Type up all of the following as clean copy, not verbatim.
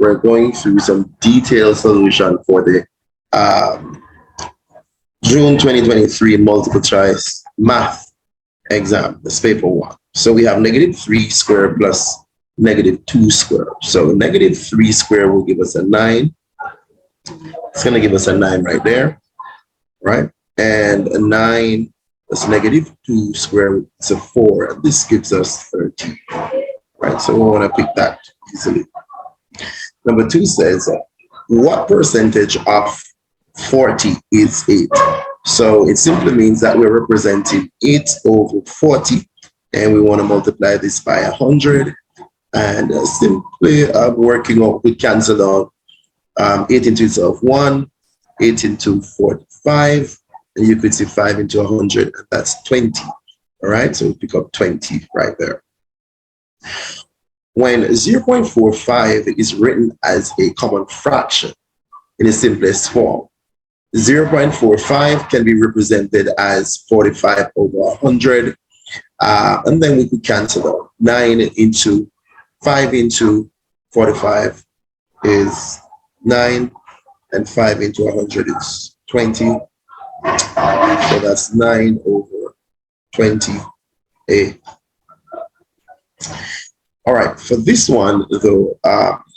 we're going through some detailed solution for the June 2023 multiple choice math exam, this paper 1. So we have -3 squared plus -2 squared. So -3 squared will give us a 9. It's going to give us a 9 right there, right? And a 9 plus -2 squared is a 4. And this gives us 13, right? So we want to pick that easily. Number 2 says, what percentage of 40 is 8? So it simply means that we're representing 8 over 40, and we want to multiply this by 100. And simply working out, we cancel out 8 into itself 1, 8 into 45, and you could see 5 into 100, and that's 20. All right, so we pick up 20 right there. When 0.45 is written as a common fraction in its simplest form, 0.45 can be represented as 45 over 100, and then we could cancel out 9 into 5 into 45 is 9, and 5 into 100 is 20. So that's 9 over 20a. All right, for this one though,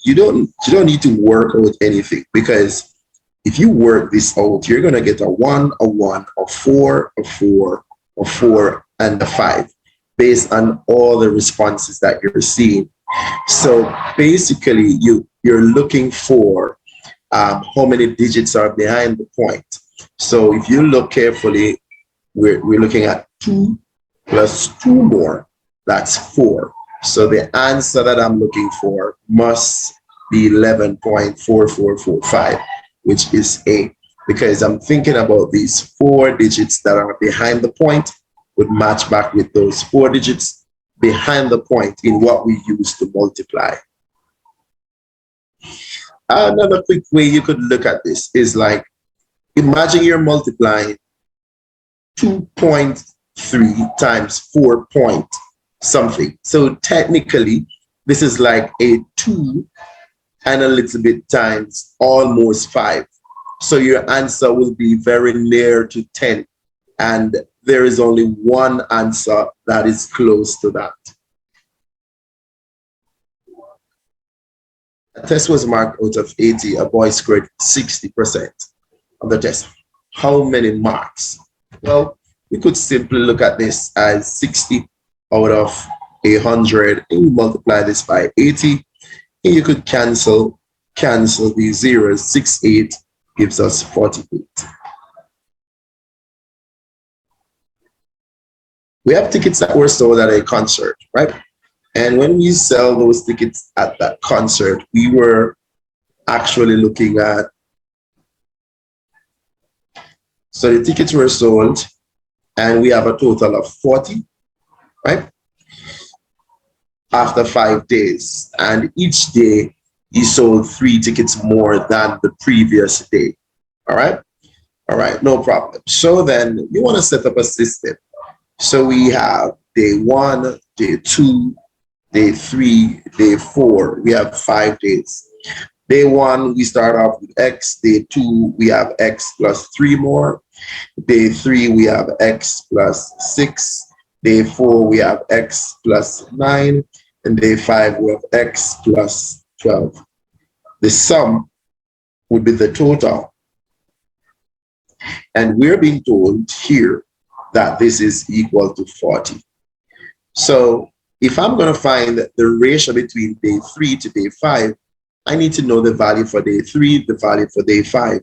you don't need to work out anything, because if you work this out, you're gonna get a 1, a 1, a 4, a 4, a 4, and a 5, based on all the responses that you're seeing. So basically, you're looking for how many digits are behind the point. So if you look carefully, we're looking at 2 plus 2 more, that's 4. So the answer that I'm looking for must be 11.4445, which is A, because I'm thinking about these 4 digits that are behind the point would match back with those 4 digits behind the point in what we use to multiply. Another quick way you could look at this is like, imagine you're multiplying 2.3 times 4 point something. So technically, this is like a 2 and a little bit times almost 5. So your answer will be very near to 10. And there is only one answer that is close to that. A test was marked out of 80. A boy scored 60% of the test. How many marks? Well, we could simply look at this as 60 out of 100, and you multiply this by 80, and you could cancel these zeros. 68 gives us 48. We have tickets that were sold at a concert, right? And when we sell those tickets at that concert, we were actually looking at, so the tickets were sold and we have a total of 40, right? After 5 days, and each day he sold 3 tickets more than the previous day. All right, no problem. So then you want to set up a system. So we have day 1, day 2, day 3, day 4. We have 5 days. Day 1, we start off with X. Day 2, we have X plus 3 more. Day 3, we have X plus 6. Day 4, we have X plus 9. And day 5, we have X plus 12. The sum would be the total. And we're being told here that this is equal to 40. So if I'm going to find the ratio between day 3 to day 5, I need to know the value for day 3, the value for day 5,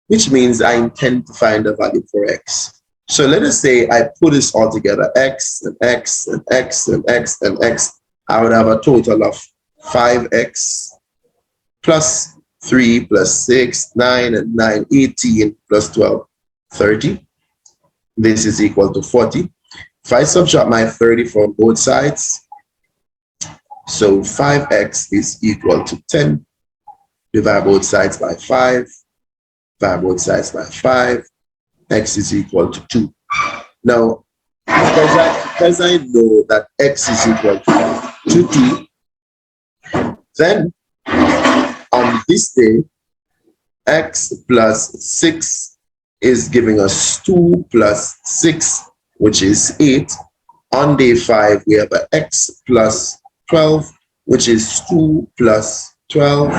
which means I intend to find the value for X. So let us say I put this all together, X and X and X and X and X. I would have a total of 5X plus 3 plus 6, 9 and 9, 18 plus 12, 30. This is equal to 40. If I subtract my 30 from both sides, so 5X is equal to 10. Divide both sides by 5. Divide both sides by 5. X is equal to 2. Now, because I know that X is equal to 2, then on this day, x plus 6 is giving us 2 plus 6, which is 8. On day 5, we have an x plus 12, which is 2 plus 12,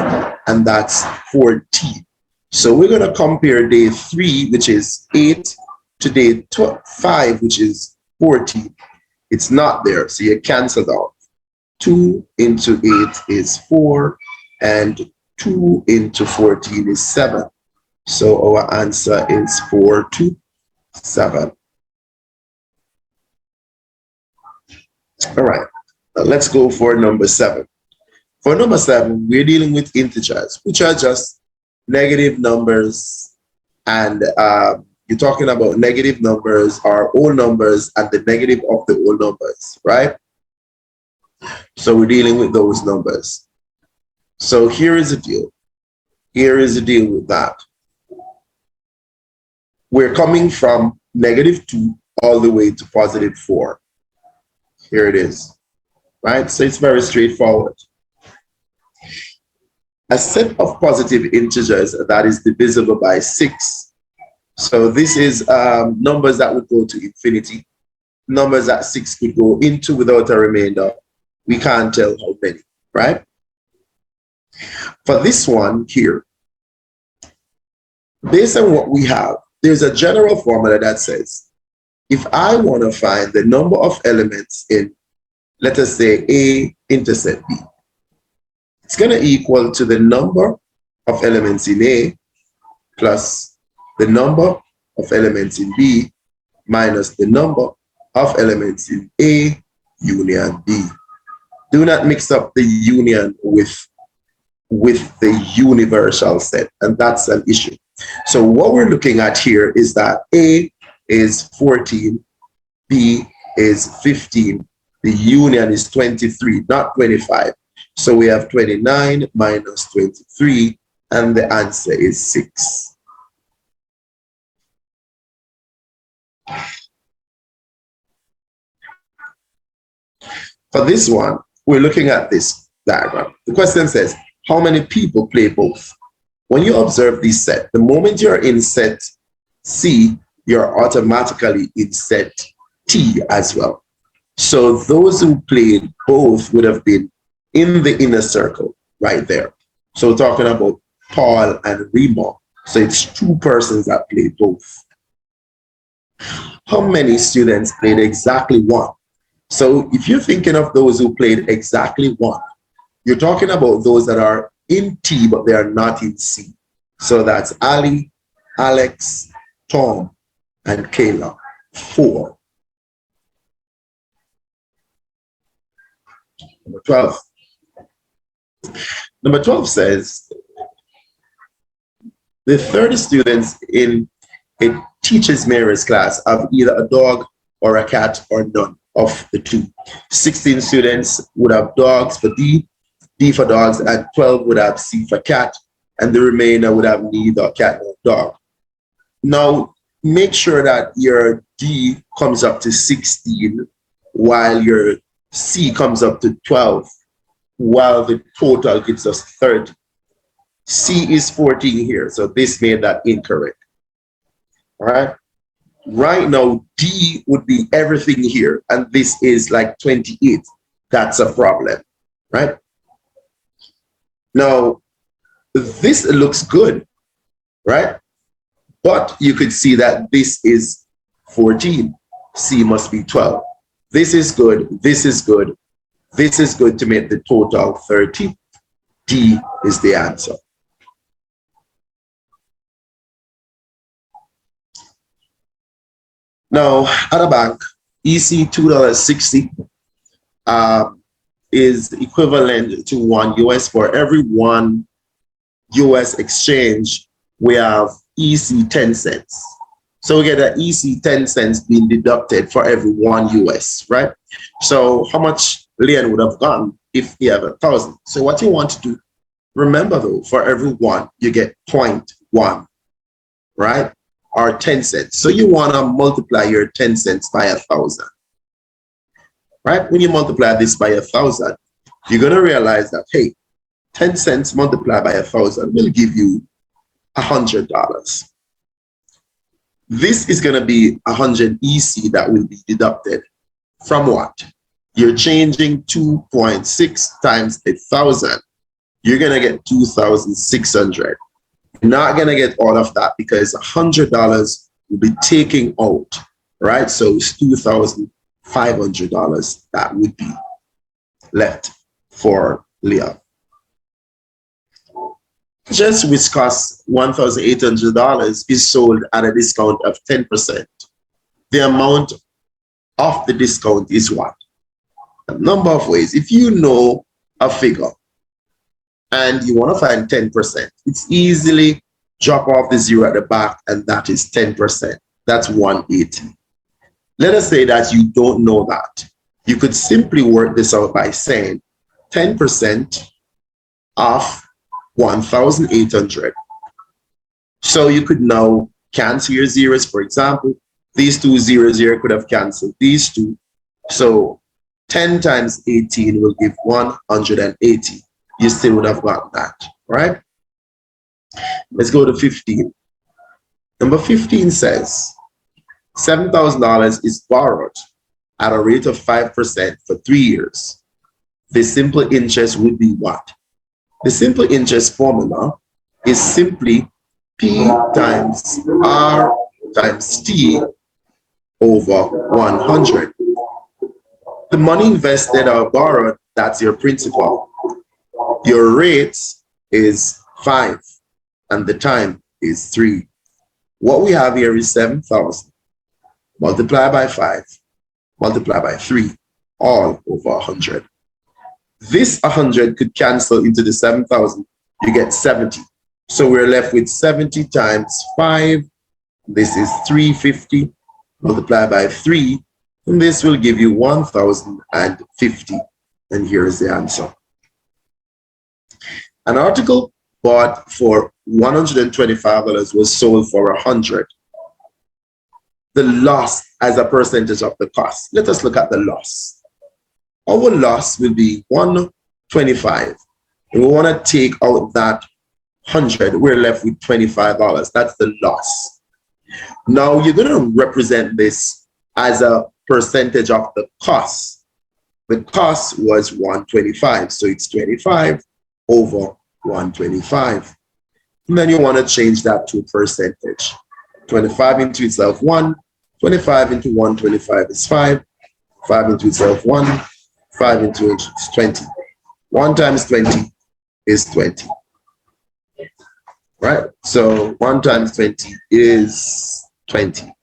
and that's 14. So we're going to compare day 3, which is 8, to day 5, which is 14. It's not there, so you cancel out. 2 into 8 is 4, and 2 into 14 is 7. So our answer is 4 to 7. All right, now let's go for number 7. For number 7, we're dealing with integers, which are just negative numbers, and you're talking about negative numbers or whole numbers and the negative of the whole numbers, right? So we're dealing with those numbers. So here is the deal. Here is the deal with that. We're coming from -2 all the way to +4. Here it is, right? So it's very straightforward. A set of positive integers that is divisible by 6. So this is numbers that would go to infinity, numbers that 6 could go into without a remainder. We can't tell how many, right? For this one here, based on what we have, there's a general formula that says, if I want to find the number of elements in, let us say, A intercept B, it's going to equal to the number of elements in A plus the number of elements in B minus the number of elements in A union B. Do not mix up the union with the universal set, and that's an issue. So what we're looking at here is that A is 14, B is 15, the union is 23, not 25. So we have 29 minus 23, and the answer is 6. For this one, we're looking at this diagram. The question says, how many people play both? When you observe this set, the moment you're in set C, you're automatically in set T as well. So those who played both would have been in the inner circle right there. So we're talking about Paul and Rima. So it's 2 persons that play both. How many students played exactly 1? So if you're thinking of those who played exactly 1, you're talking about those that are in T, but they are not in C. So that's Ali, Alex, Tom, and Kayla, 4. Number 12. Number 12 says, the 30 students in a teacher's Mary's class have either a dog or a cat or none of the 2. 16 students would have dogs for D, D for dogs, and 12 would have C for cat, and the remainder would have neither cat nor dog. Now, make sure that your D comes up to 16 while your C comes up to 12, while the total gives us 30. C is 14 here, so this made that incorrect. All right. Right now, D would be everything here, and this is like 28. That's a problem, right? Now, this looks good, right? But you could see that this is 14. C must be 12. This is good. This is good. This is good to make the total 30. D is the answer. Now, at a bank, EC $2.60 is equivalent to $1 for every $1 exchange. We have EC 10 cents. So we get an EC 10 cents being deducted for every $1, right? So how much Leon would have gotten if he had 1,000? So what you want to do, remember though, for every 1, you get 0.1, right? Or 10 cents. So you want to multiply your 10 cents by 1,000, right? When you multiply this by 1,000, you're going to realize that, hey, 10 cents multiplied by 1,000 will give you $100. This is going to be 100 EC that will be deducted from what? You're changing 2.6 times 1,000. You're going to get 2,600. You're not going to get all of that because $100 will be taking out, right? So it's $2,500 that would be left for Leah. Just which costs $1,800 is sold at a discount of 10%. The amount of the discount is what? A number of ways. If you know a figure and you want to find 10%, it's easily drop off the zero at the back, and that is 10%. That's 180. Let us say that you don't know that. You could simply work this out by saying 10% of 1,800. So you could now cancel your zeros. For example, these two zeros here could have canceled these two. So 10 times 18 will give 180. You still would have gotten that, right? Let's go to 15. Number 15 says $7,000 is borrowed at a rate of 5% for 3 years. The simple interest would be what? The simple interest formula is simply P times R times T over 100. The money invested or borrowed, that's your principal. Your rate is 5 and the time is 3. What we have here is 7,000 multiplied by 5 multiplied by 3 all over 100. This 100 could cancel into the 7,000. You get 70. So we're left with 70 times 5. This is 350 multiplied by 3. And this will give you 1,050. And here is the answer. An article bought for $125 was sold for $100. The loss as a percentage of the cost. Let us look at the loss. Our loss will be 125. And we want to take out that 100. We're left with $25. That's the loss. Now you're going to represent this as a percentage of the cost. The cost was 125. So it's 25 over 125. And then you want to change that to a percentage. 25 into itself 1. 25 into 125 is 5. 5 into itself 1. 5 into it is 20. 1 times 20 is 20. Right? So 1 times 20 is 20.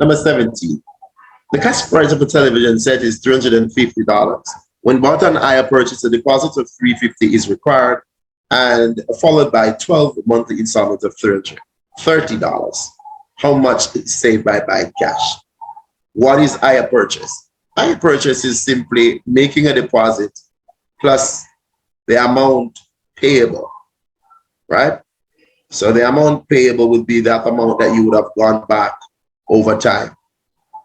Number 17. The cash price of a television set is $350. When bought on hire purchase, a deposit of $350 is required and followed by 12 monthly installments of $30. How much is saved by buying cash? What is hire purchase? Hire purchase is simply making a deposit plus the amount payable, right? So the amount payable would be that amount that you would have gone back over time.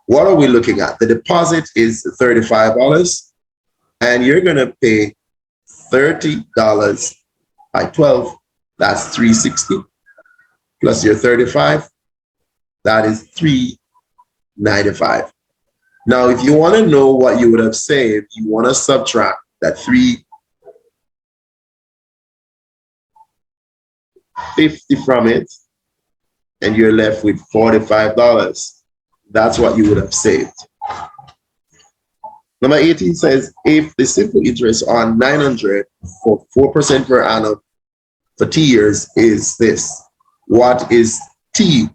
What are we looking at? The deposit is $35 and you're going to pay $30 by 12. That's $360 plus your 35. That is $395. Now, if you want to know what you would have saved, you want to subtract that $350 from it, and you're left with $45. That's what you would have saved. Number 18 says, if the simple interest on 900 for 4% per annum for T years is this, what is T?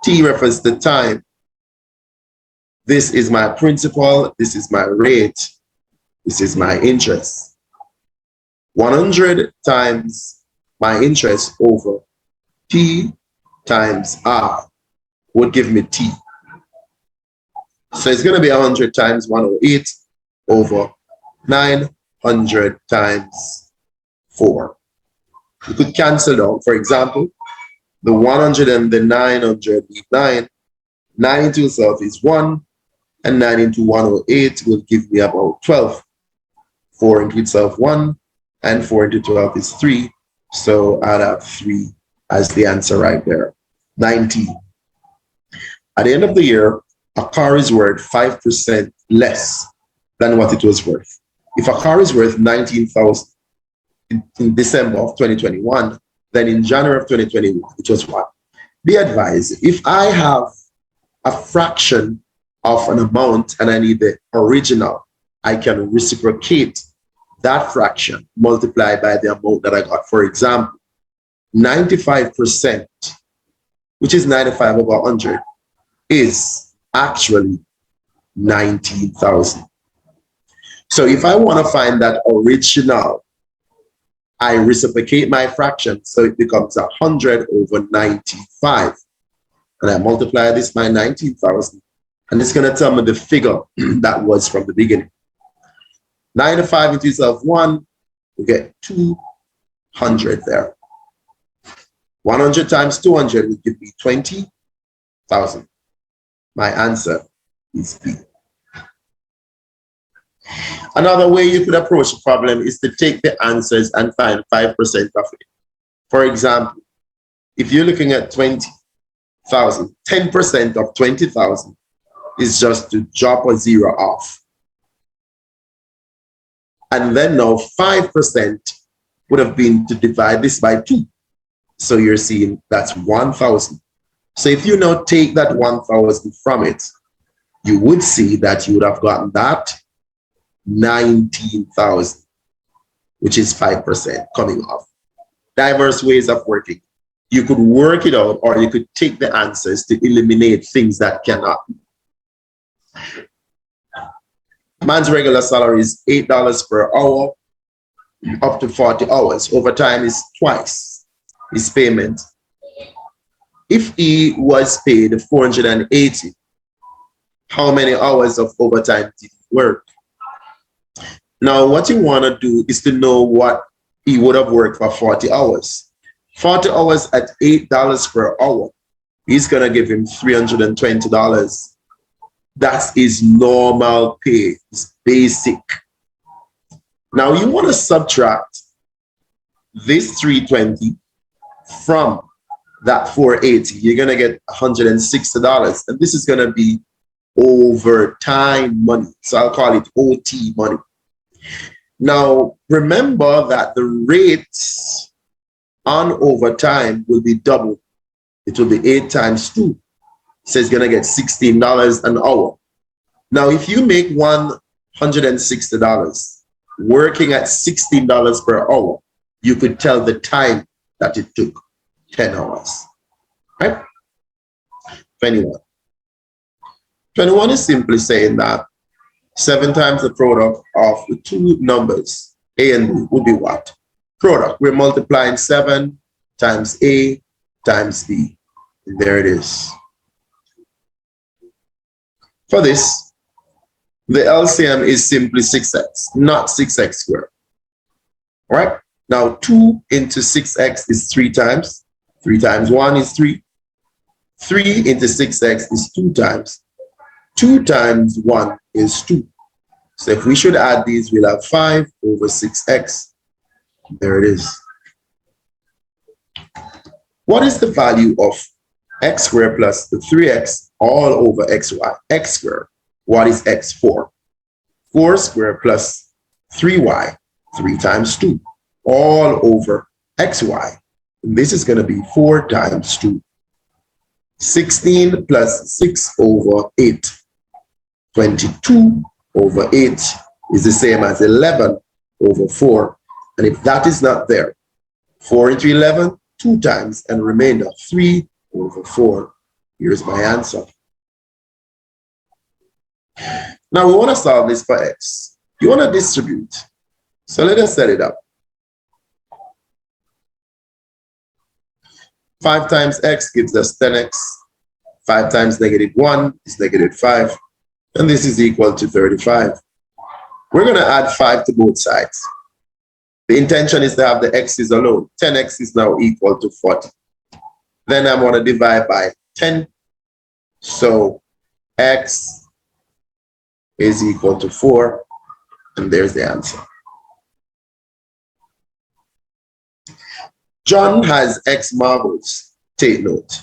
T refers to time. This is my principal, this is my rate, this is my interest. 100 times my interest over T times R would give me T. So it's going to be 100 times 108 over 900 times 4. You could cancel out, for example, the 100 and the 900 leave 9. 9 into itself is 1. and 9 into 108 will give me about 12. 4 into itself 1, and 4 into 12 is 3. So I'd have 3 as the answer right there. 19. At the end of the year, a car is worth 5% less than what it was worth. If a car is worth 19,000 in December of 2021, then in January of 2021, which was what? Be advised, if I have a fraction of an amount and I need the original, I can reciprocate that fraction multiplied by the amount that I got. For example, 95%, which is 95 over 100, is actually 19,000. So if I want to find that original, I reciprocate my fraction, so it becomes 100 over 95. And I multiply this by 19,000, and it's going to tell me the figure that was from the beginning. 95 into itself 1, we get 200 there. 100 times 200 would give me 20,000. My answer is B. Another way you could approach the problem is to take the answers and find 5% of it. For example, if you're looking at 20,000, 10% of 20,000 is just to drop a 0 off. And then now 5% would have been to divide this by 2. So you're seeing that's 1,000. So if you now take that 1,000 from it, you would see that you would have gotten that 19,000, which is 5% coming off. Diverse ways of working. You could work it out, or you could take the answers to eliminate things that cannot. Man's regular salary is $8 per hour, up to 40 hours. Overtime is twice his payment. If he was paid 480, how many hours of overtime did he work? Now, what you want to do is to know what he would have worked for 40 hours. 40 hours at $8 per hour, he's going to give him $320. That's his normal pay, his basic. Now, you want to subtract this 320 from that 480. You're going to get $160. And this is going to be overtime money. So I'll call it OT money. Now, remember that the rates on overtime will be double. It will be 8 times 2. So it's going to get $16 an hour. Now, if you make $160 working at $16 per hour, you could tell the time that it took, 10 hours. Right? 21. 21 is simply saying that 7 times the product of the two numbers, A and B, would be what? Product. We're multiplying 7 times A times B. And there it is. For this, the LCM is simply 6x, not 6x squared. All right? Now, 2 into 6x is 3 times. 3 times 1 is 3. 3 into 6x is 2 times. 2 times 1 is 2. So if we should add these, we'll have 5 over 6x. There it is. What is the value of x squared plus the 3x all over xy? X squared. What is x? 4. 4 squared plus 3y. 3 times 2. All over xy. And this is going to be 4 times 2. 16 plus 6 over 8. 22 over 8 is the same as 11 over 4. And if that is not there, 4 into 11, 2 times, and remainder 3 over 4. Here's my answer. Now we want to solve this for x. You want to distribute. So let us set it up. 5 times x gives us 10x. 5 times -1 is -5. And this is equal to 35. We're going to add 5 to both sides. The intention is to have the x's alone. 10x is now equal to 40. Then I'm going to divide by 10. So x is equal to 4, and there's the answer. John has X marbles. Take note.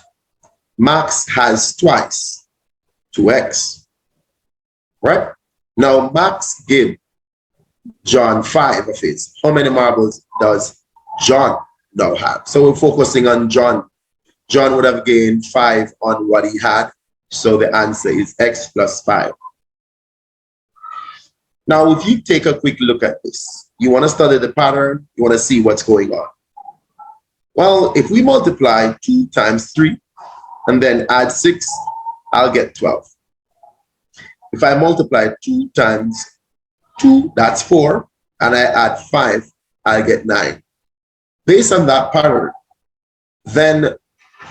Max has twice, 2X. Right? Now, Max gave John 5 of his. How many marbles does John now have? So we're focusing on John. John would have gained 5 on what he had. So the answer is X plus 5. Now, if you take a quick look at this, you want to study the pattern, you want to see what's going on. Well, if we multiply 2 times 3 and then add 6, I'll get 12. If I multiply 2 times 2, that's 4, and I add 5, I get 9. Based on that pattern, then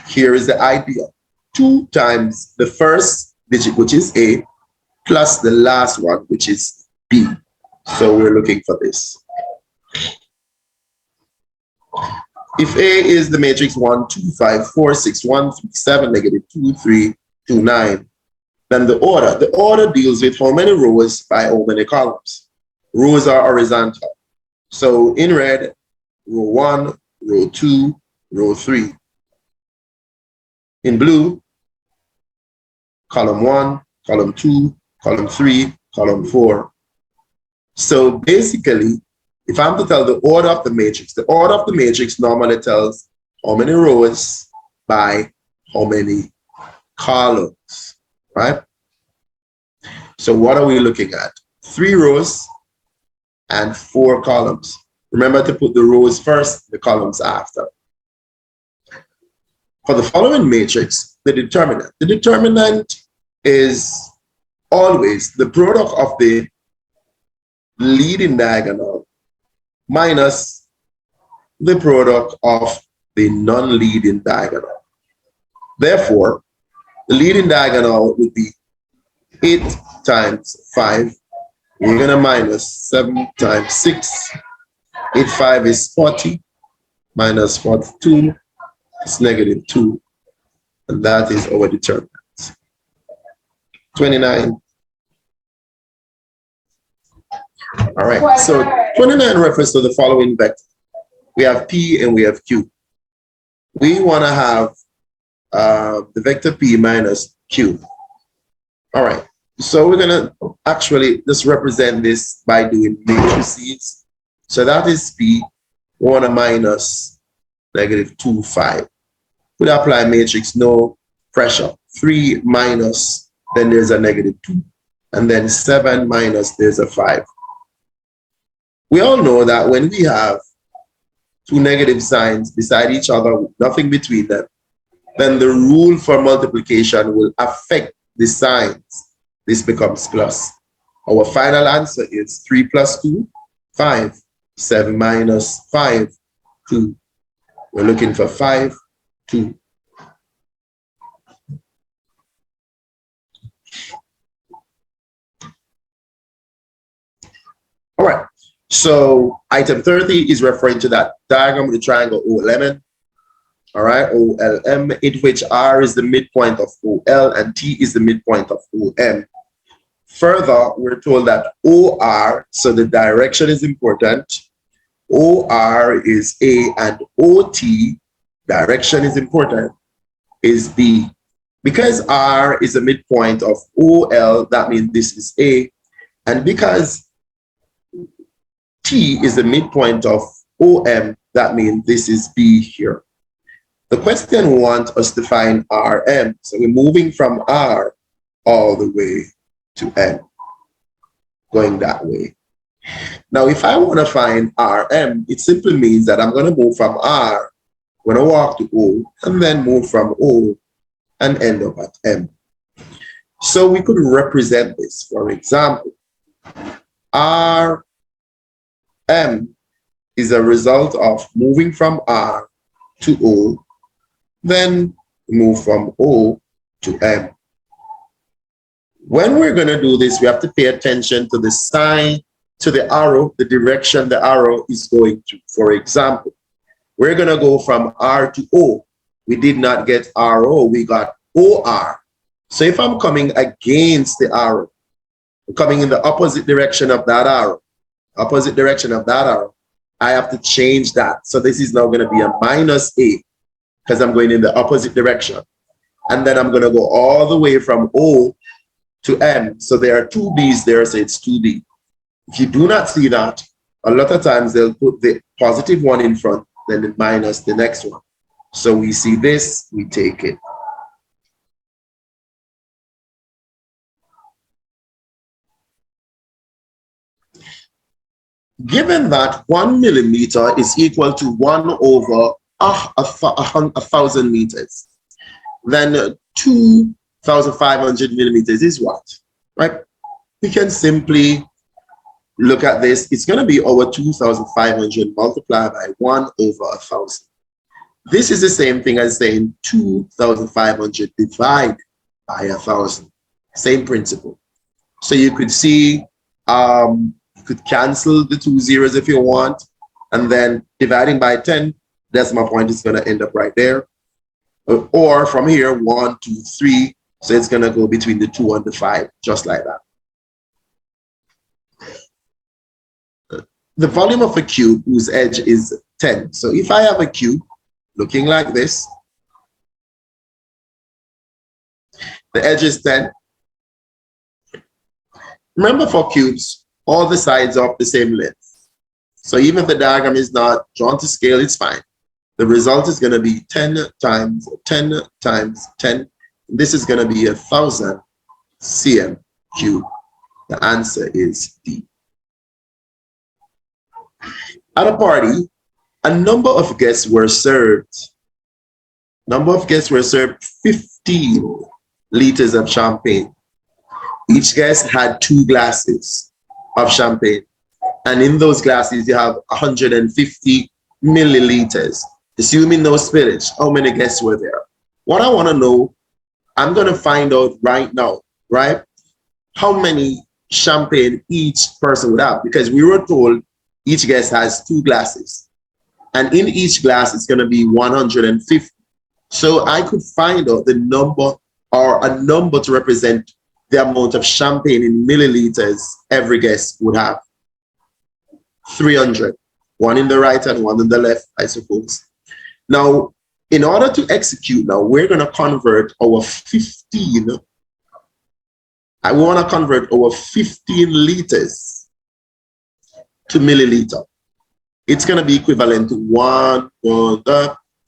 here is the idea. 2 times the first digit, which is A, plus the last one, which is B. So we're looking for this. If A is the matrix 1, 2, 5, 4, 6, 1, 3, 7, negative 2, 3, 2, 9, then the order deals with how many rows by how many columns. Rows are horizontal. So in red, row 1, row 2, row 3. In blue, column 1, column 2, column 3, column 4. So basically, if I'm to tell the order of the matrix normally tells how many rows by how many columns, right? So what are we looking at? 3 rows and 4 columns. Remember to put the rows first, the columns after. For the following matrix, the determinant. The determinant is always the product of the leading diagonal minus the product of the non-leading diagonal. Therefore, the leading diagonal would be 8 times 5. We're going to minus 7 times 6. 8, 5 is 40. Minus 42 is negative 2. And that is our determinant. 29. All right, so 29 refers to the following vector. We have P and we have Q. We want to have the vector P minus Q. All right, so we're going to actually just represent this by doing matrices. So that is P. We want to minus negative 2, 5. We apply matrix, no pressure. 3 minus, then there's a negative 2. And then 7 minus, there's a 5. We all know that when we have 2 negative signs beside each other, with nothing between them, then the rule for multiplication will affect the signs. This becomes plus. Our final answer is 3 plus 2, 5. 7 minus 5, 2. We're looking for 5, 2. All right. So item 30 is referring to that diagram with the triangle OLM. All right, OLM, in which R is the midpoint of OL and T is the midpoint of OM. Further, we're told that OR, so the direction is important. OR is A and OT, direction is important, is B. Because R is the midpoint of OL, that means this is A. And because T is the midpoint of OM, that means this is B here. The question wants us to find RM. So we're moving from R all the way to M, going that way. Now, if I want to find RM, it simply means that I'm going to move from R, I'm going to walk to O, and then move from O and end up at M. So we could represent this. For example, RM is a result of moving from R to O, then move from O to M. When we're going to do this, we have to pay attention to the sign, to the arrow, the direction the arrow is going to. For example, we're going to go from R to O. We did not get RO, we got OR. So if I'm coming against the arrow, coming in the opposite direction of that arrow, I have to change that. So this is now going to be a minus 8 because I'm going in the opposite direction. And then I'm going to go all the way from O to M. So there are two B's there, so it's 2B. If you do not see that, a lot of times they'll put the positive one in front, then the minus the next one. So we see this, we take it. Given that 1 millimeter is equal to 1 over 1,000 meters, then 2,500 millimeters is what? Right? We can simply look at this. It's going to be over 2,500 multiplied by 1 over 1,000. This is the same thing as saying 2,500 divided by 1,000. Same principle. So you could see, you could cancel the 2 zeros if you want, and then dividing by 10, decimal point is going to end up right there. Or from here, 1, 2, 3. So it's going to go between the 2 and the 5, just like that. The volume of a cube whose edge is 10. So if I have a cube looking like this, the edge is 10. Remember, for cubes, all the sides are of the same length. So even if the diagram is not drawn to scale, it's fine. The result is going to be 10 times 10 times 10. This is going to be 1,000 cm cube. The answer is D. At a party, a number of guests were served. 15 liters of champagne. Each guest had 2 glasses of champagne. And in those glasses, you have 150 milliliters. Assuming no spillage, how many guests were there? What I want to know, I'm going to find out right now, right? How many champagne each person would have, because we were told each guest has 2 glasses. And in each glass, it's going to be 150. So I could find out the number, or a number to represent the amount of champagne in milliliters every guest would have. 300. One in the right and one in the left, I suppose. Now, in order to execute now, we're going to convert our 15. I want to convert our 15 liters to milliliter. It's going to be equivalent to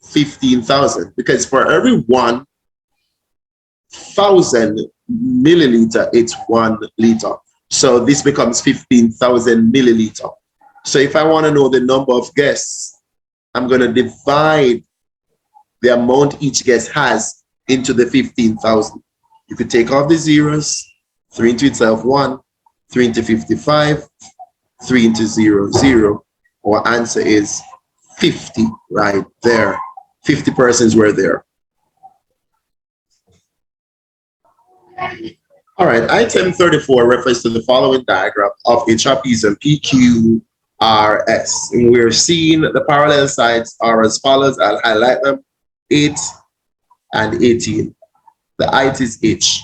15,000, because for every 1,000 milliliter, it's 1 liter. So this becomes 15,000 milliliter. So if I want to know the number of guests, I'm going to divide the amount each guest has into the 15,000. You could take off the zeros. 3 into itself 1, 3 into 55, 3 into 0, 0. Our answer is 50 right there. 50 persons were there. All right, item 34 refers to the following diagram of a trapezium PQRS. And we're seeing the parallel sides are as follows. I'll highlight them: 8 and 18. The height is h.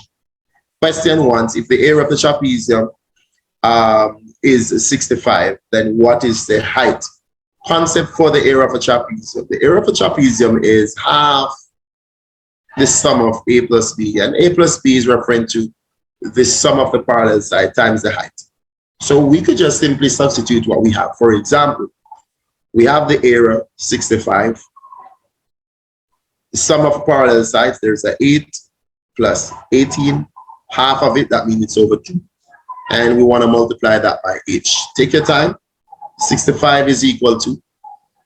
Question 1, if the area of the trapezium is 65, then what is the height? Concept for the area of a trapezium. The area of a trapezium is half the sum of a plus b, and a plus b is referring to the sum of the parallel side times the height. So we could just simply substitute what we have. For example, we have the area 65. The sum of parallel sides, there's a 8 plus 18. Half of it, that means it's over 2. And we want to multiply that by h. Take your time. 65 is equal to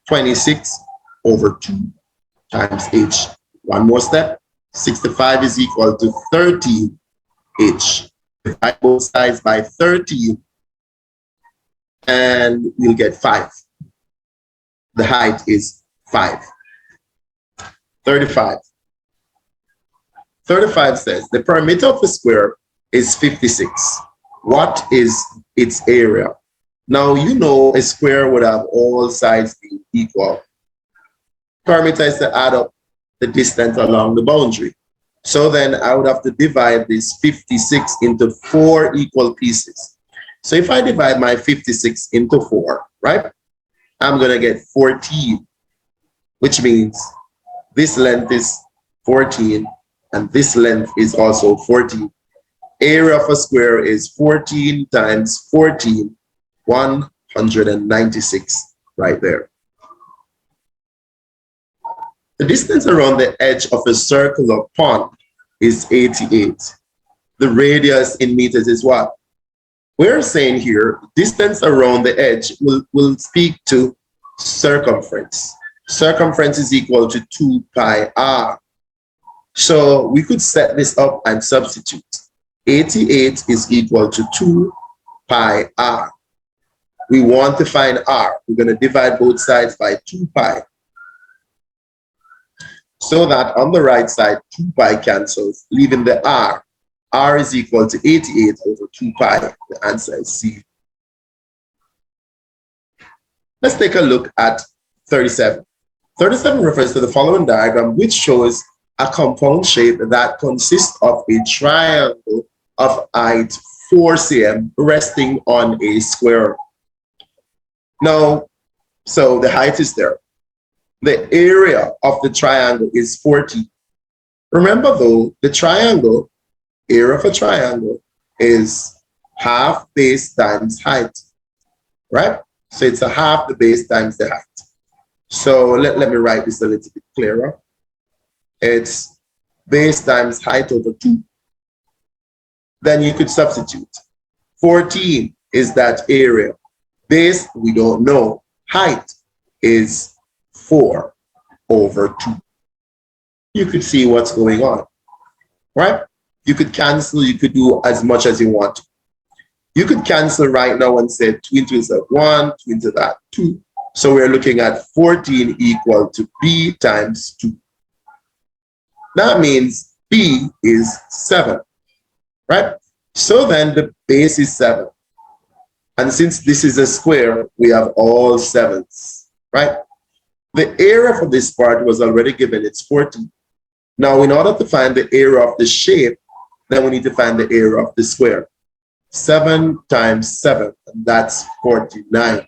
26 over 2 times h. One more step. 65 is equal to 13h. Divide both sides by 13 and we'll get 5. The height is 5. 35. 35 says the perimeter of a square is 56. What is its area? Now, you know a square would have all sides being equal. Perimeter is to add up the distance along the boundary. So then I would have to divide this 56 into 4 equal pieces. So if I divide my 56 into 4, right, I'm going to get 14, which means this length is 14 and this length is also 14. Area of a square is 14 times 14, 196 right there. The distance around the edge of a circular pond is 88. The radius in meters is what? We're saying here, distance around the edge will speak to circumference. Circumference is equal to 2 pi r. So we could set this up and substitute. 88 is equal to 2 pi r. We want to find r. We're going to divide both sides by 2 pi. So that on the right side, 2 pi cancels, leaving the r. R is equal to 88 over 2 pi. The answer is C. Let's take a look at 37. 37 refers to the following diagram, which shows a compound shape that consists of a triangle of height 4 cm resting on a square. Now, so the height is there. The area of the triangle is 40. Remember though, the triangle, area of a triangle is half base times height, right? So it's a half the base times the height. So let me write this a little bit clearer. It's base times height over 2. Then you could substitute. 14 is that area. Base, we don't know. Height is 4 over 2. You could see what's going on, right? You could cancel, you could do as much as you want. You could cancel right now and say 2 into that 1, 2 into that 2. So we're looking at 14 equal to B times 2. That means B is 7, right? So then the base is 7. And since this is a square, we have all 7s, right? The area for this part was already given, it's 14. Now, in order to find the area of the shape, then we need to find the area of the square. 7 times 7, and that's 49.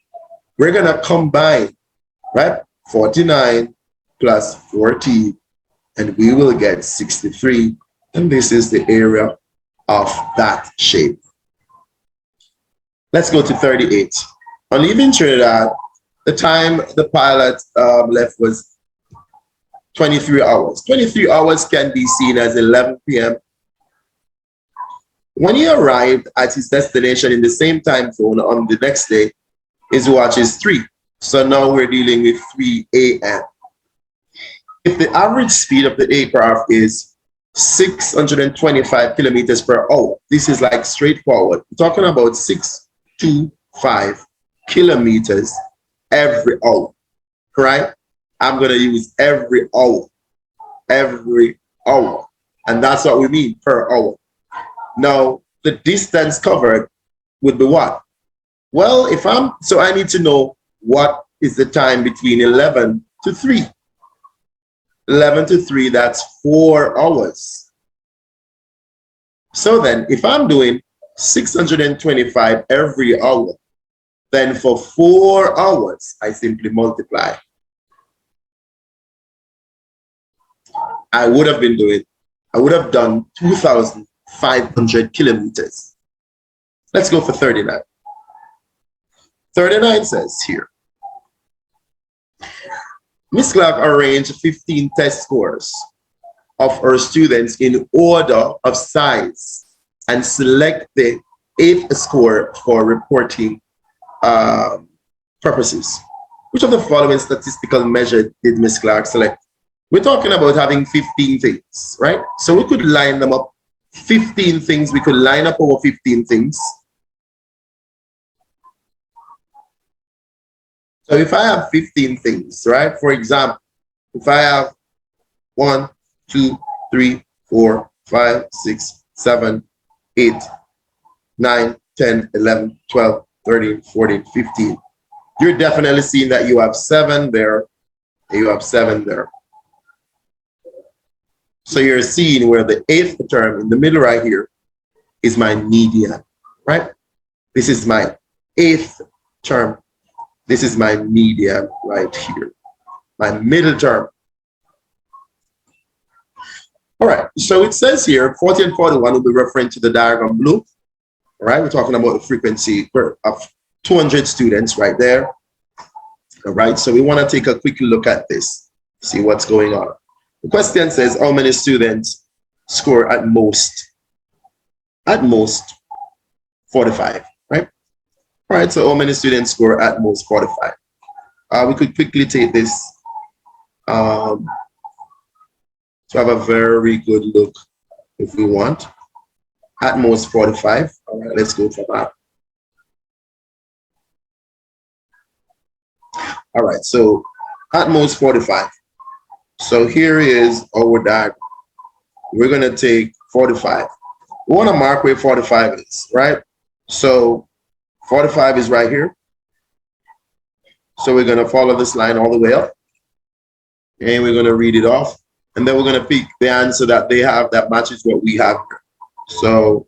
We're going to combine, right? 49 plus 14, and we will get 63. And this is the area of that shape. Let's go to 38. On leaving Trinidad, the time the pilot left was 23 hours. 23 hours can be seen as 11 p.m. When he arrived at his destination in the same time zone on the next day, his watch is 3. So now we're dealing with 3 a.m. If the average speed of the aircraft is 625 kilometers per hour, this is like straightforward. We're talking about 625 kilometers every hour, right? I'm going to use every hour, and that's what we mean per hour. Now, the distance covered would be what? Well, so I need to know what is the time between 11 to 3. 11 to 3, that's 4 hours. So then, if I'm doing 625 every hour, then for 4 hours, I simply multiply. I would have done 2,500 kilometers. Let's go for 39. 39 says here, Miss Clark arranged 15 test scores of her students in order of size and select the 8th score for reporting purposes. Which of the following statistical measure did Miss Clark select? We're talking about having 15 things, right? So we could line them up, 15 things. We could line up over 15 things. So if I have 15 things, right? For example, if I have 1, 2, 3, 4, 5, 6, 7, 8, 9, 10, 11, 12, 13, 14, 15. You're definitely seeing that you have 7 there, and you have 7 there. So you're seeing where the 8th term in the middle right here is my median, right? This is my 8th term. This is my median right here, my middle term. All right, so it says here 40 and 41 will be referring to the diagram blue. All right, we're talking about the frequency of 200 students right there. All right, so we want to take a quick look at this, see what's going on. The question says how many students score at most 45, right? All right, so how many students score at most 45? We could quickly take this to have a very good look if we want. At most 45. All right, let's go for that. All right, so at most 45. So here is our diagram. We're going to take 45. We want to mark where 45 is, right? So 45 is right here. So we're going to follow this line all the way up. And we're going to read it off. And then we're going to pick the answer that they have that matches what we have here. So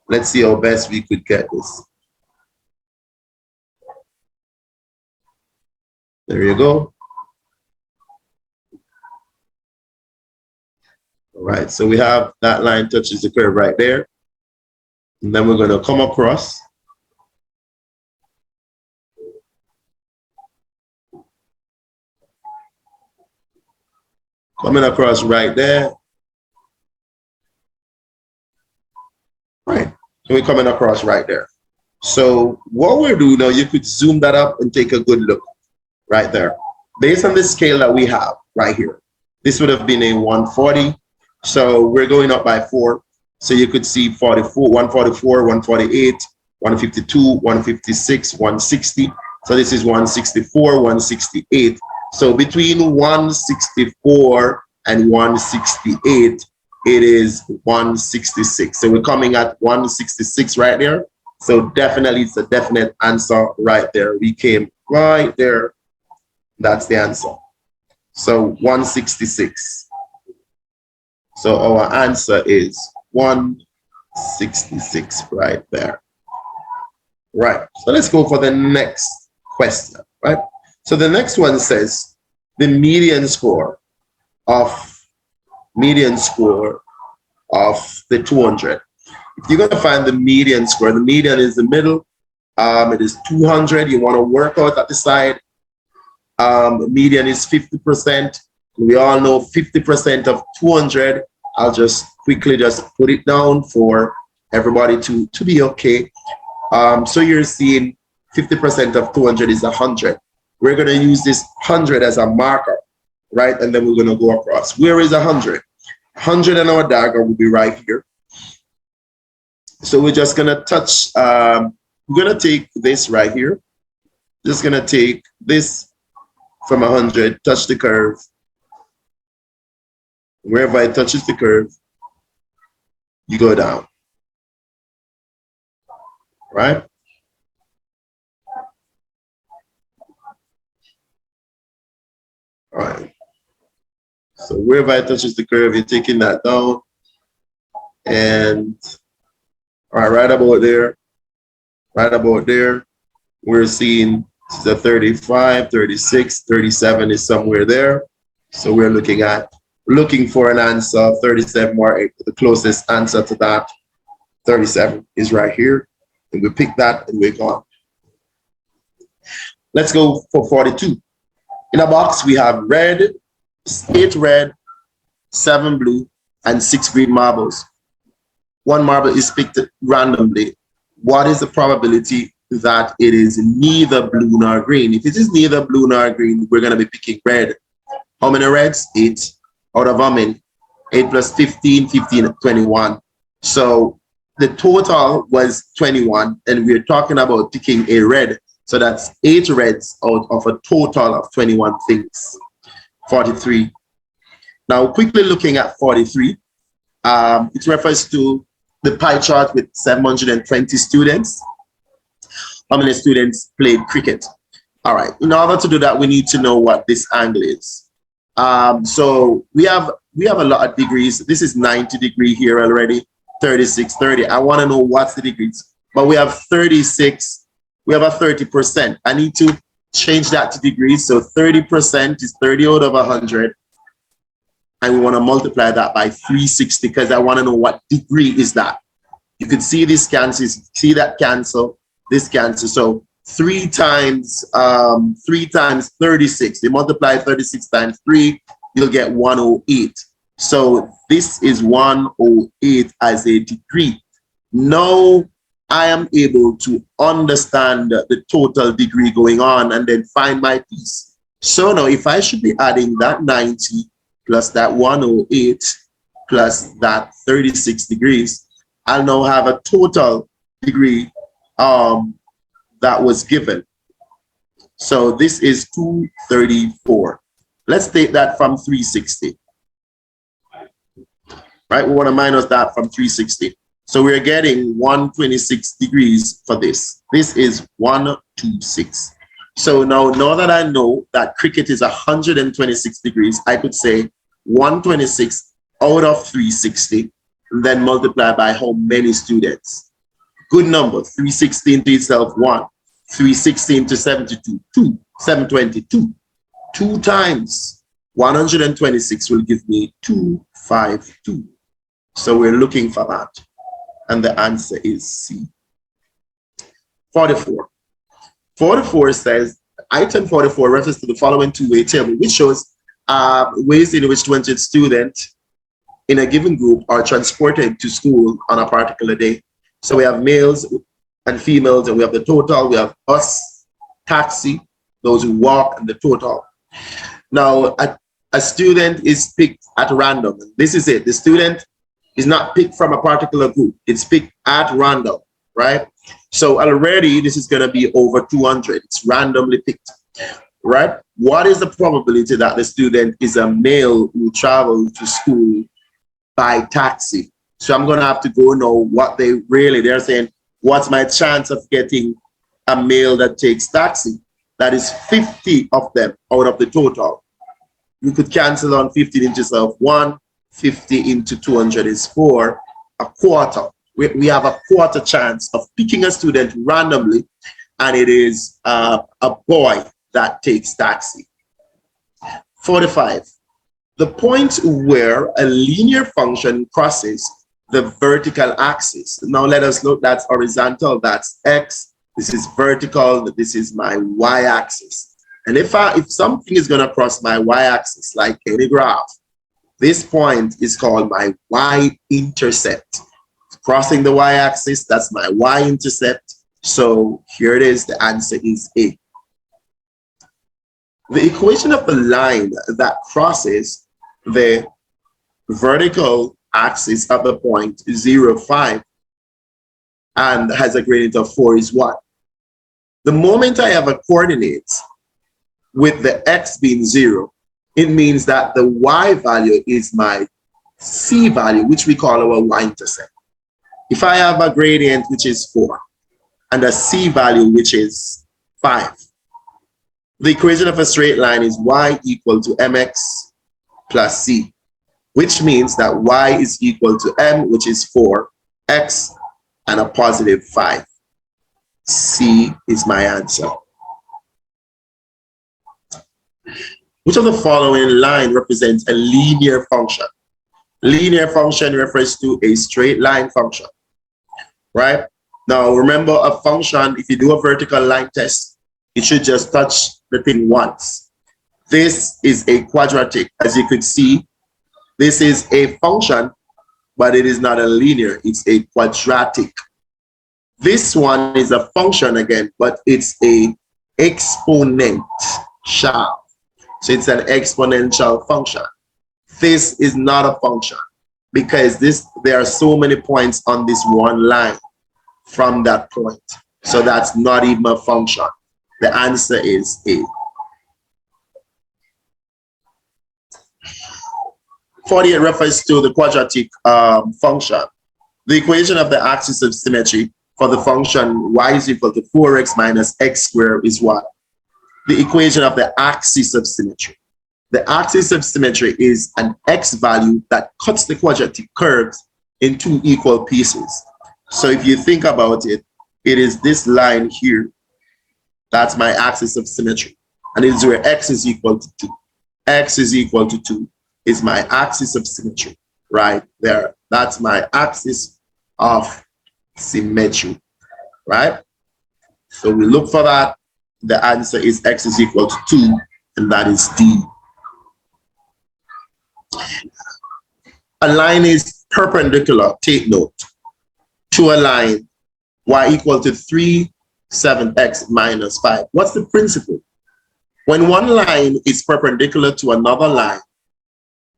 let's see how best we could get this. There you go. All right, so we have that line touches the curve right there. And then we're going to come across. Coming across right there. Right, so we're coming across right there. So what we're doing now, you could zoom that up and take a good look right there. Based on the scale that we have right here, this would have been a 140. So we're going up by 4. So you could see 44, 144, 148, 152, 156, 160. So this is 164, 168. So between 164 and 168, it is 166. So we're coming at 166 right there. So definitely it's a definite answer right there. We came right there. That's the answer. So 166. So our answer is 166 right there. Right. So let's go for the next question, right? So the next one says the median score of the 200. If you're going to find the median score, the median is the middle. It is 200. You want to work out at the side. Median is 50%. We all know 50% of 200. I'll just quickly just put it down for everybody to be okay. So you're seeing 50% of 200 is 100. We're going to use this 100 as a marker, right? And then we're going to go across. Where is 100? 100 in our diagram will be right here. So we're just going to touch, we're going to take this right here. Just going to take this from 100, touch the curve. Wherever it touches the curve, you go down, right? All right. So wherever it touches the curve, you're taking that down. And all right, right about there, we're seeing this is a 35, 36, 37 is somewhere there. So we're looking for an answer, 37 or the closest answer to that. 37 is right here. And we pick that and we're gone. Let's go for 42. In a box, we have red, 8 red, 7 blue, and 6 green marbles. 1 marble is picked randomly. What is the probability that it is neither blue nor green? If it is neither blue nor green, we're going to be picking red. How many reds? 8. Out of how many? 8 plus 15, 15, 21. So the total was 21, and we're talking about picking a red. So that's 8 reds out of a total of 21 things. 43. Now, quickly looking at 43, it refers to the pie chart with 720 students. How many students played cricket? All right, in order to do that, we need to know what this angle is. So we have we have a lot of degrees. This is 90 degree here already, 36, 30. I want to know what's the degrees. But we have 36, we have a 30%. I need to change that to degrees. So 30% is 30 out of 100. And we want to multiply that by 360 because I want to know what degree is that. You can see this cancel, see that cancel, this cancel. So 3 times 36. You multiply 36 times 3, you'll get 108. So this is 108 as a degree. Now I am able to understand the total degree going on and then find my piece. So now if I should be adding that 90 plus that 108 plus that 36 degrees, I'll now have a total degree that was given. So this is 234. Let's take that from 360. Right, we want to minus that from 360. So we're getting 126 degrees for this. This is 126. So now that I know that cricket is 126 degrees, I could say 126 out of 360, and then multiply by how many students. Good number, 316 to itself, 1. 316 to 72, 2. 722. 2 times 126 will give me 252. So we're looking for that. And the answer is C. 44. 44 says, item 44 refers to the following two-way table, which shows ways in which 200 students in a given group are transported to school on a particular day. So we have males and females, and we have the total. We have bus, taxi, those who walk, and the total. Now, a student is picked at random. This is it. The student is not picked from a particular group. It's picked at random, right? So already this is going to be over 200. It's randomly picked, right? What is the probability that the student is a male who traveled to school by taxi? So I'm going to have to go know what they're saying, what's my chance of getting a male that takes taxi? That is 50 of them out of the total. You could cancel on 50 into yourself. 1, 50 into 200 is 4, a quarter. We have a quarter chance of picking a student randomly, and it is a boy that takes taxi. 45. The point where a linear function crosses the vertical axis. Now let us look, that's horizontal, that's X. This is vertical, this is my Y-axis. And if something is gonna cross my Y-axis, like any graph, this point is called my Y-intercept. Crossing the Y-axis, that's my Y-intercept. So here it is, the answer is A. The equation of the line that crosses the vertical axis of the point 0, 5 and has a gradient of 4 is what? The moment I have a coordinate with the X being 0, it means that the Y value is my C value, which we call our Y-intercept. If I have a gradient which is 4 and a C value which is 5, the equation of a straight line is Y equal to mx plus C, which means that Y is equal to M, which is 4, X, and a positive 5. C is my answer. Which of the following line represents a linear function? Linear function refers to a straight line function, right? Now, remember a function, if you do a vertical line test, it should just touch the thing once. This is a quadratic. As you could see, this is a function, but it is not a linear, it's a quadratic. This one is a function again, but it's a exponential. So it's an exponential function. This is not a function because there are so many points on this one line from that point. So that's not even a function. The answer is A. 48 refers to the quadratic function. The equation of the axis of symmetry for the function y is equal to 4x minus x squared is what? The equation of the axis of symmetry. The axis of symmetry is an x value that cuts the quadratic curves in two equal pieces. So if you think about it, it is this line here. That's my axis of symmetry. And it is where x is equal to 2. X is equal to 2 is my axis of symmetry right there. That's my axis of symmetry, right? So we look for that. The answer is x is equal to 2, and that is D. A line is perpendicular, take note, to a line y equal to 3, 7x minus 5. What's the principle? When one line is perpendicular to another line,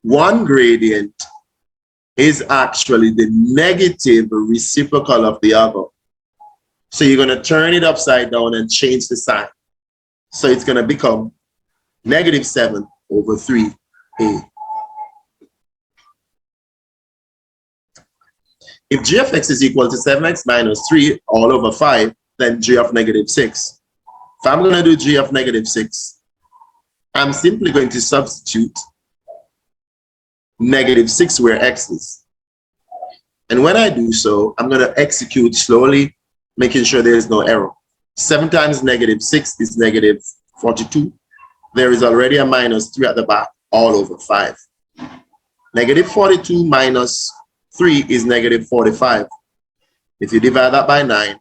one gradient is actually the negative reciprocal of the other. So you're going to turn it upside down and change the sign. So it's going to become negative 7 over 3a. If g of x is equal to 7x minus 3 all over 5, then g of negative 6. If I'm going to do g of negative 6, I'm simply going to substitute negative 6 where x is. And when I do so, I'm going to execute slowly, making sure there is no error. 7 times negative 6 is negative 42. There is already a minus 3 at the back, all over 5. Negative 42 minus 3 is negative 45. If you divide that by 9,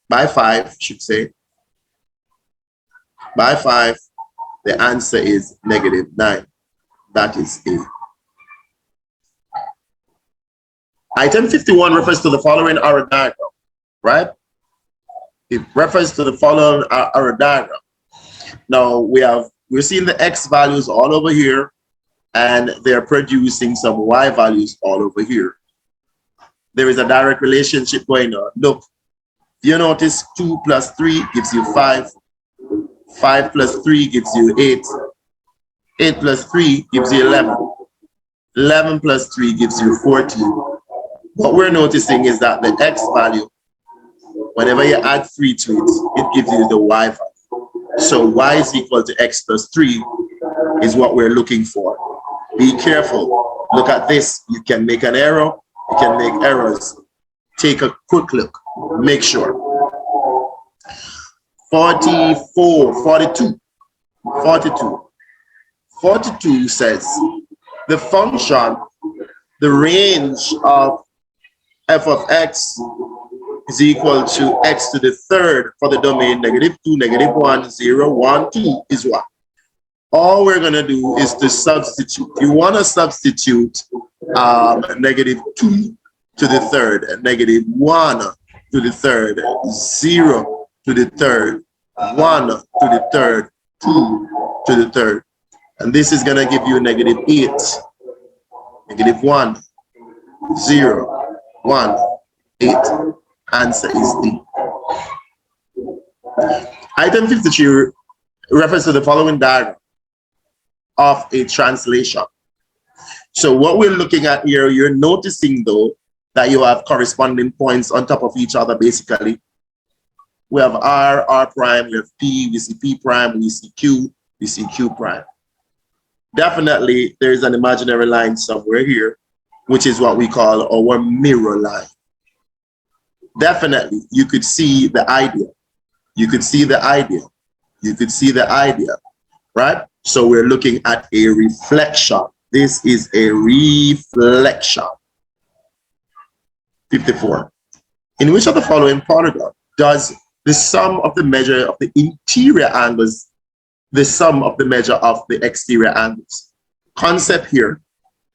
by 5, should say, by 5, the answer is negative 9. That is A. Item 51 refers to the following arrow diagram, right? It refers to the following arrow diagram. Now we're seeing the x values all over here, and they're producing some y values all over here. There is a direct relationship going on. Look, you notice 2 plus 3 gives you 5. 5 plus 3 gives you 8. 8 plus 3 gives you 11. 11 plus 3 gives you 14. What we're noticing is that the x value, whenever you add 3 to it, it gives you the y value. So y is equal to x plus 3 is what we're looking for. Be careful. Look at this. You can make an error. You can make errors. Take a quick look. Make sure. 42. 42 says the function, the range of f of x is equal to x to the third for the domain negative 2, negative 1, 0, 1, 2 is what? All we're going to do is to substitute. You want to substitute negative 2 to the third, negative 1 to the third, 0 to the third, 1 to the third, 2 to the third. And this is going to give you negative 8, negative 1, 0, 1, 8. Answer is D. Item 53 refers to the following diagram of a translation. So what we're looking at here, you're noticing though that you have corresponding points on top of each other basically. We have R, R prime, we have P, we see P prime, we see Q, we see Q prime. Definitely there is an imaginary line somewhere here, which is what we call our mirror line. Definitely you could see the idea. You could see the idea. You could see the idea, right? So we're looking at a reflection. This is a reflection. 54. In which of the following polygon does the sum of the measure of the interior angles, the sum of the measure of the exterior angles? Concept here,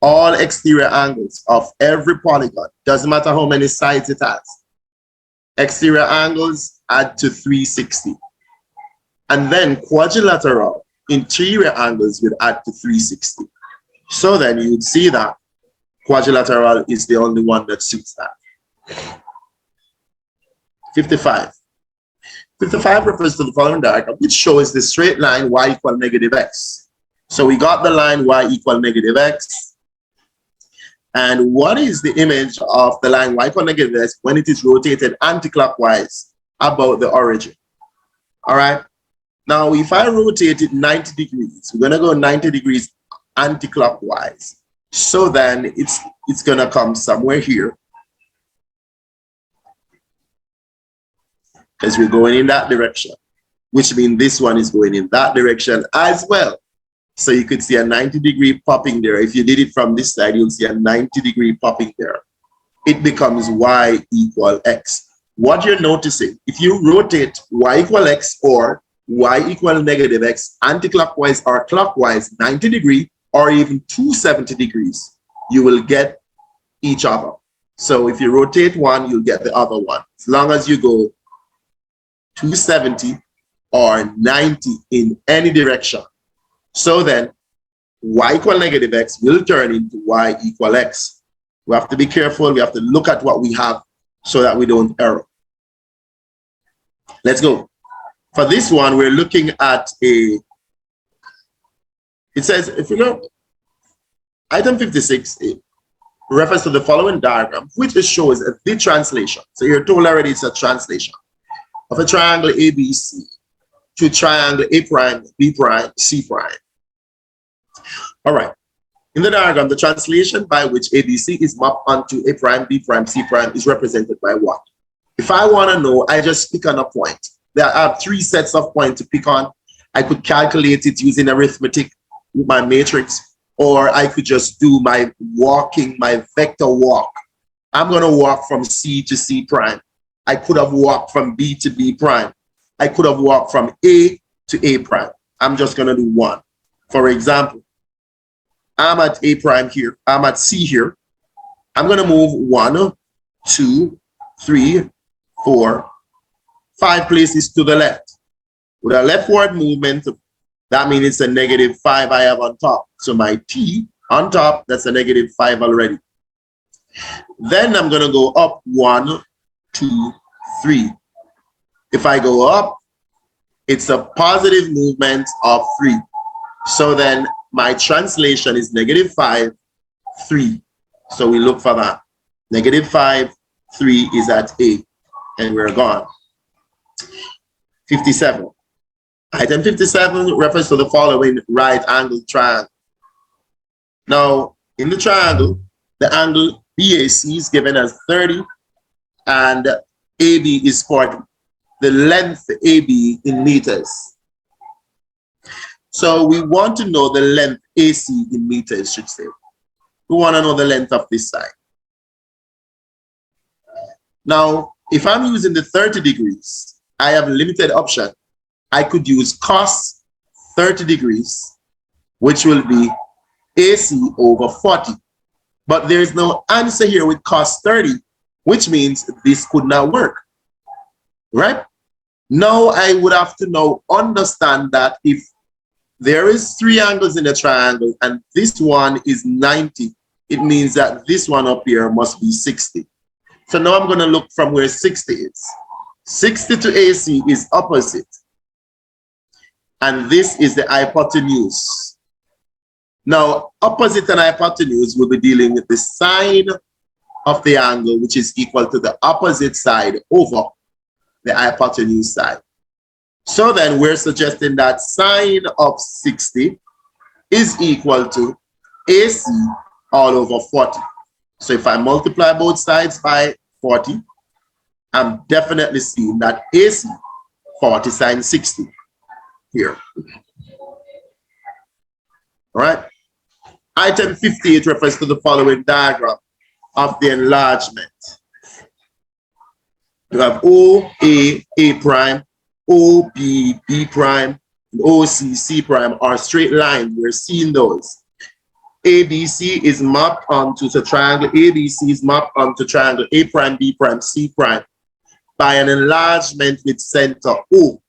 all exterior angles of every polygon, doesn't matter how many sides it has. Exterior angles add to 360. And then quadrilateral interior angles would add to 360. So then you would see that quadrilateral is the only one that suits that. 55. 55 refers to the following diagram, which shows the straight line y equal negative x. So we got the line y equal negative x. And what is the image of the line y equal negative x when it is rotated anticlockwise about the origin? All right. Now, if I rotate it 90 degrees, we're going to go 90 degrees anti-clockwise. So then it's going to come somewhere here, because we're going in that direction, which means this one is going in that direction as well. So you could see a 90-degree popping there. If you did it from this side, you'll see a 90-degree popping there. It becomes y equal x. What you're noticing, if you rotate y equal x or y equal negative x anti-clockwise or clockwise 90 degree or even 270 degrees, you will get each other. So if you rotate one, you'll get the other one. As long as you go 270 or 90 in any direction. So then y equal negative x will turn into y equal x. We have to be careful. We have to look at what we have so that we don't error. Let's go. For this one, we're looking at it says, if you know, item 56 refers to the following diagram, which shows the translation. So you're told already it's a translation of a triangle ABC to triangle A prime, B prime, C prime. All right. In the diagram, the translation by which ABC is mapped onto A prime, B prime, C prime is represented by what? If I want to know, I just pick on a point. There are 3 sets of points to pick on. I could calculate it using arithmetic with my matrix, or I could just do my vector walk. I'm going to walk from C to C prime. I could have walked from B to B prime. I could have walked from A to A prime. I'm just going to do one. For example, I'm at A prime here. I'm at C here. I'm going to move 1, 2, 3, 4, 5 places to the left. With a leftward movement, that means it's a negative 5 I have on top. So my T on top, that's a negative 5 already. Then I'm going to go up 1, 2, 3. If I go up, it's a positive movement of 3. So then my translation is negative 5, 3. So we look for that. Negative 5, 3 is at A. And we're gone. 57. Item 57 refers to the following right angle triangle. Now, in the triangle, the angle BAC is given as 30 and AB is 40. The length AB in meters. So we want to know the length AC in meters, should say. We want to know the length of this side. Now, if I'm using the 30 degrees, I have a limited option. I could use cos 30 degrees, which will be AC over 40. But there's no answer here with cos 30, which means this could not work, right? Now I would have to now understand that if there is 3 angles in the triangle and this one is 90, it means that this one up here must be 60. So now I'm going to look from where 60 is. 60 to AC is opposite. And this is the hypotenuse. Now, opposite and hypotenuse will be dealing with the sine of the angle, which is equal to the opposite side over the hypotenuse side. So then we're suggesting that sine of 60 is equal to AC all over 40. So if I multiply both sides by 40, I'm definitely seeing that AC 40 sine 60 here. All right. Item 58 refers to the following diagram of the enlargement. You have OA, A prime, OB, B prime, and OC, C prime are straight lines. We're seeing those. ABC is mapped onto the triangle. ABC is mapped onto triangle A prime, B prime, C prime by an enlargement with center O.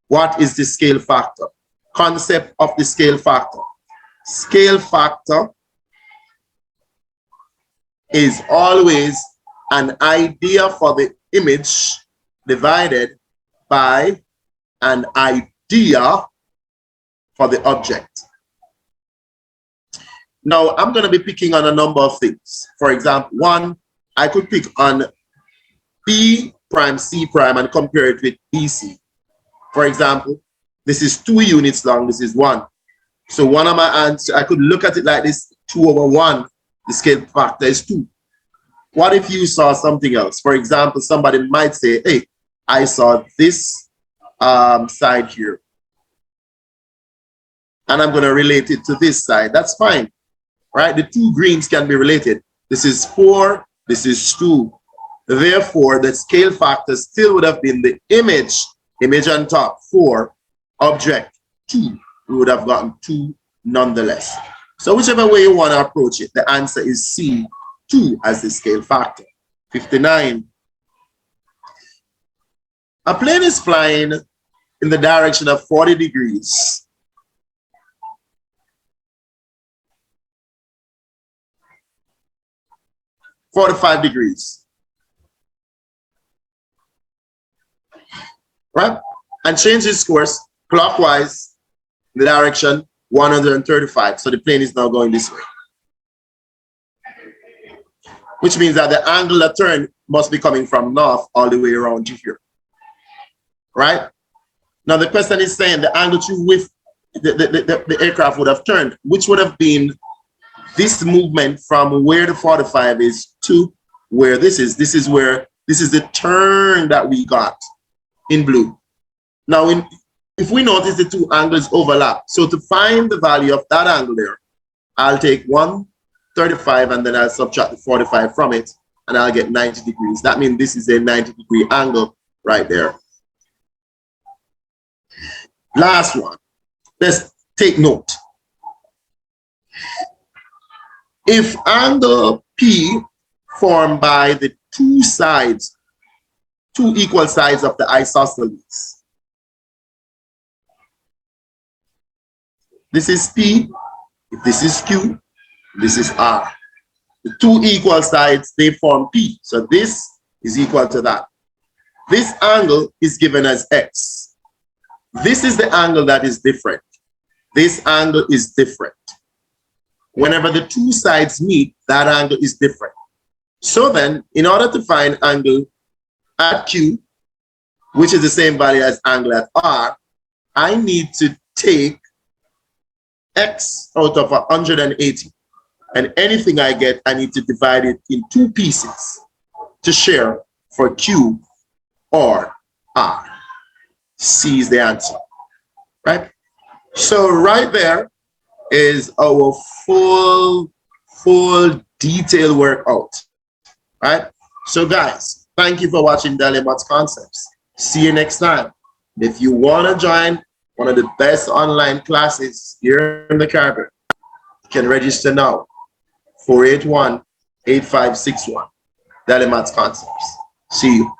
What is the scale factor? Concept of the scale factor. Scale factor is always an idea for the image divided by an idea for the object. Now, I'm going to be picking on a number of things. For example, 1, I could pick on B prime, C prime, and compare it with BC. For example, This is 2 units long, this is 1. So one of my answers, I could look at it like this, 2 over 1, the scale factor is 2. What if you saw something else? For example, somebody might say, hey, I saw this side here, and I'm going to relate it to this side. That's fine, right? The 2 greens can be related. This is 4, this is 2. Therefore, the scale factor still would have been the image on top, 4, object, 2. We would have gotten 2 nonetheless. So whichever way you want to approach it, the answer is C, 2 as the scale factor. 59. A plane is flying in the direction of 40 degrees. (45 degrees). Right? And change its course clockwise in the direction 135. So the plane is now going this way. Which means that the angle of turn must be coming from north all the way around to here. Right? Now the question is saying the angle through which the aircraft would have turned, which would have been this movement from where the 45 is to where this is. This is the turn that we got in blue. Now, if we notice the 2 angles overlap, so to find the value of that angle there, I'll take 135 and then I'll subtract the 45 from it, and I'll get 90 degrees. That means this is a 90-degree angle right there. Last one. Let's take note. If angle P formed by the 2 equal sides of the isosceles, this is P, this is Q, this is R. The 2 equal sides, they form P. So this is equal to that. This angle is given as X. This is the angle that is different. This angle is different. Whenever the 2 sides meet, that angle is different. So then, in order to find angle at Q, which is the same value as angle at R, I need to take X out of 180. And anything I get, I need to divide it in 2 pieces to share for Q or R. C is the answer, right? So right there is our full detailed workout, right? So guys, thank you for watching Daily Maths Concepts. See you next time. If you want to join one of the best online classes here in the Caribbean, you can register now. 481-8561. Daily Maths Concepts. See you.